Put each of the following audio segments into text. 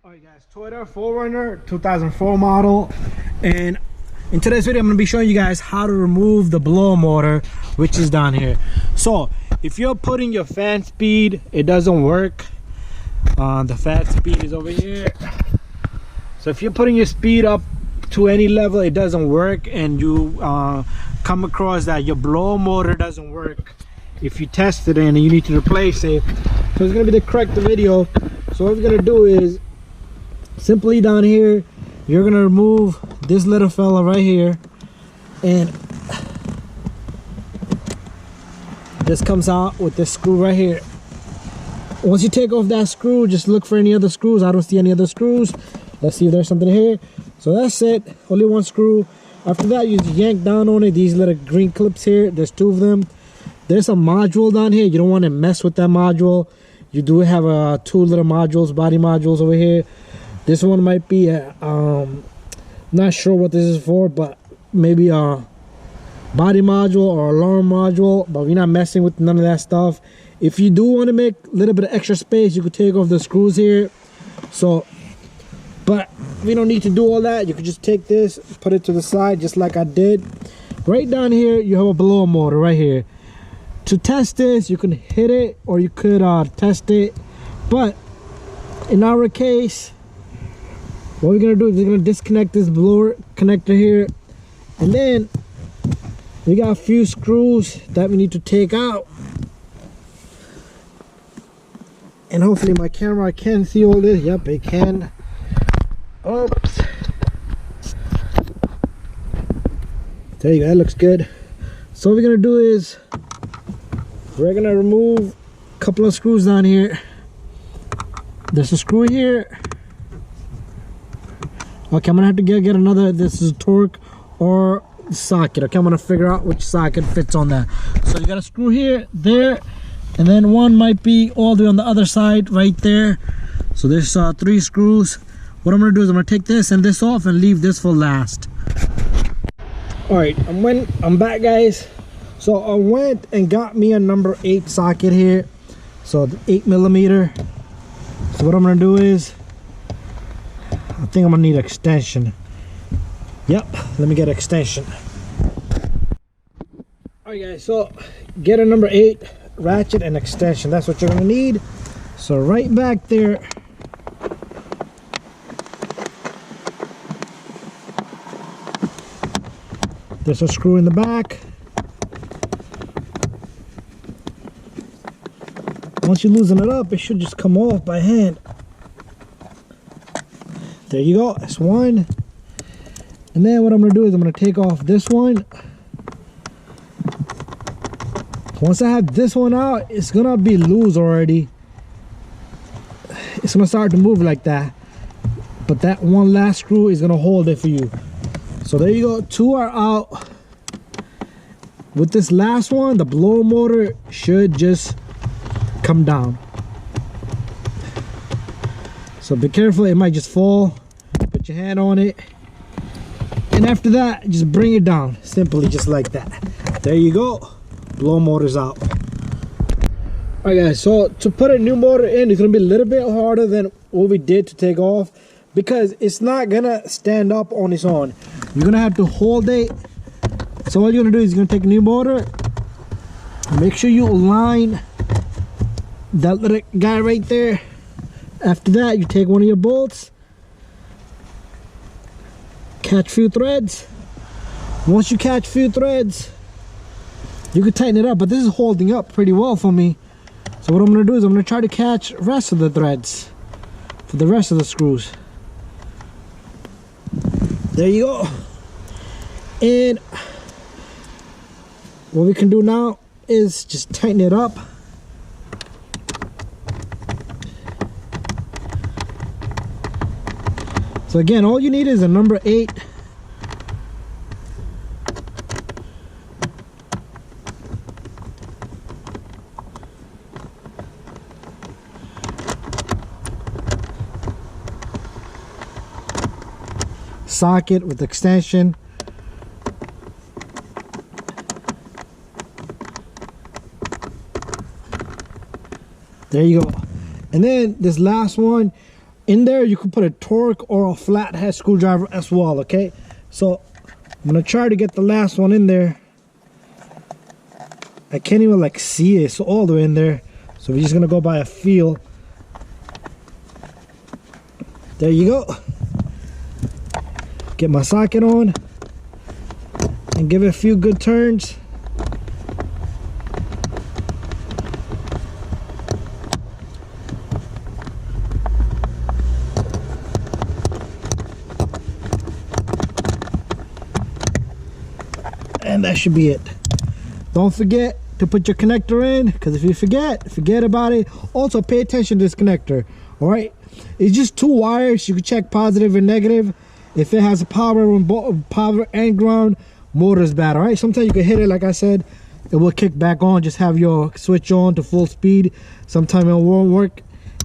Alright guys, Toyota 4runner 2004 model, and in today's video I'm going to be showing you guys how to remove the blower motor, which is down here. So if you're putting your fan speed, it doesn't work. The fan speed is over here. So if you're putting your speed up to any level, it doesn't work, and you come across that your blower motor doesn't work, if you test it and you need to replace it, so it's going to be the correct video. So what we're going to do is simply down here, you're gonna remove this little fella right here, and this comes out with this screw right here. Once you take off that screw, just look for any other screws. I don't see any other screws. Let's see if there's something here. So that's it, only one screw. After that, you just yank down on it, these little green clips here, there's two of them. There's a module down here. You don't want to mess with that module. You do have two little modules, body modules over here. This one might be not sure what this is for, but maybe a body module or alarm module, but we're not messing with none of that stuff. If you do want to make a little bit of extra space, you could take off the screws here. So, but we don't need to do all that. You could just take this, put it to the side just like I did. Right down here, you have a blower motor right here. To test this, you can hit it or you could test it. But in our case, what we're gonna do is we're gonna disconnect this blower connector here, and then we got a few screws that we need to take out. And hopefully my camera can see all this. Yep, it can. Oops. There you go, that looks good. So what we're gonna do is we're gonna remove a couple of screws down here. There's a screw here. Okay, I'm gonna have to get another, this is torque or socket. Okay, I'm gonna figure out which socket fits on that. So you got a screw here, there, and then one might be all the way on the other side right there. So there's 3 screws. What I'm gonna do is I'm gonna take this and this off and leave this for last. Alright, I'm back guys. So I went and got me a number 8 socket here. So the 8mm. So what I'm gonna do is, I think I'm gonna need extension. Yep, let me get extension. Alright guys, so get a number 8 ratchet and extension. That's what you're gonna need. So right back there, there's a screw in the back. Once you loosen it up, it should just come off by hand. There you go, that's one. And then what I'm gonna do is I'm gonna take off this one. Once I have this one out, it's gonna be loose already. It's gonna start to move like that. But that one last screw is gonna hold it for you. So there you go, 2 are out. With this last one, the blower motor should just come down. So be careful, it might just fall. Put your hand on it, and after that, just bring it down. Simply just like that. There you go, blower motor's out. Alright guys, so to put a new motor in, it's gonna be a little bit harder than what we did to take off, because it's not gonna stand up on its own. You're gonna have to hold it. So what you're gonna do is you're gonna take a new motor, make sure you align that little guy right there. After that, you take one of your bolts, catch a few threads. Once you catch a few threads, you can tighten it up, but this is holding up pretty well for me. So what I'm gonna do is I'm gonna try to catch the rest of the threads for the rest of the screws. There you go. And what we can do now is just tighten it up. So again, all you need is a number 8. Socket with extension. There you go. And then this last one, in there you can put a torque or a flathead screwdriver as well. Okay, so I'm gonna try to get the last one in there. I can't even like see it, it's all the way in there, so we're just gonna go by a feel. There you go. Get my socket on and give it a few good turns. And that should be it. Don't forget to put your connector in, because if you forget about it. Also pay attention to this connector. All right, it's just 2 wires. You can check positive and negative. If it has a power and ground, motor is bad. All right, sometimes you can hit it, like I said, it will kick back on. Just have your switch on to full speed. Sometimes it won't work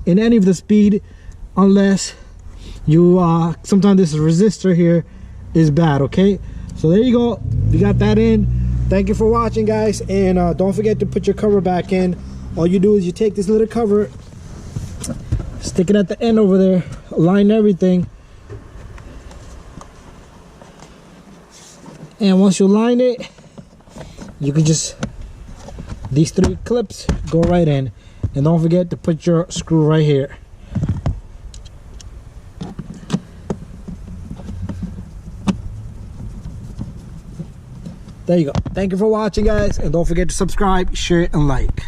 in any of the speed unless you sometimes this resistor here is bad. Okay, so there you go, you got that in. Thank you for watching, guys, and don't forget to put your cover back in. All you do is you take this little cover, stick it at the end over there, align everything, and once you line it, you can just, these 3 clips go right in. And don't forget to put your screw right here. There you go. Thank you for watching, guys, and don't forget to subscribe, share, and like.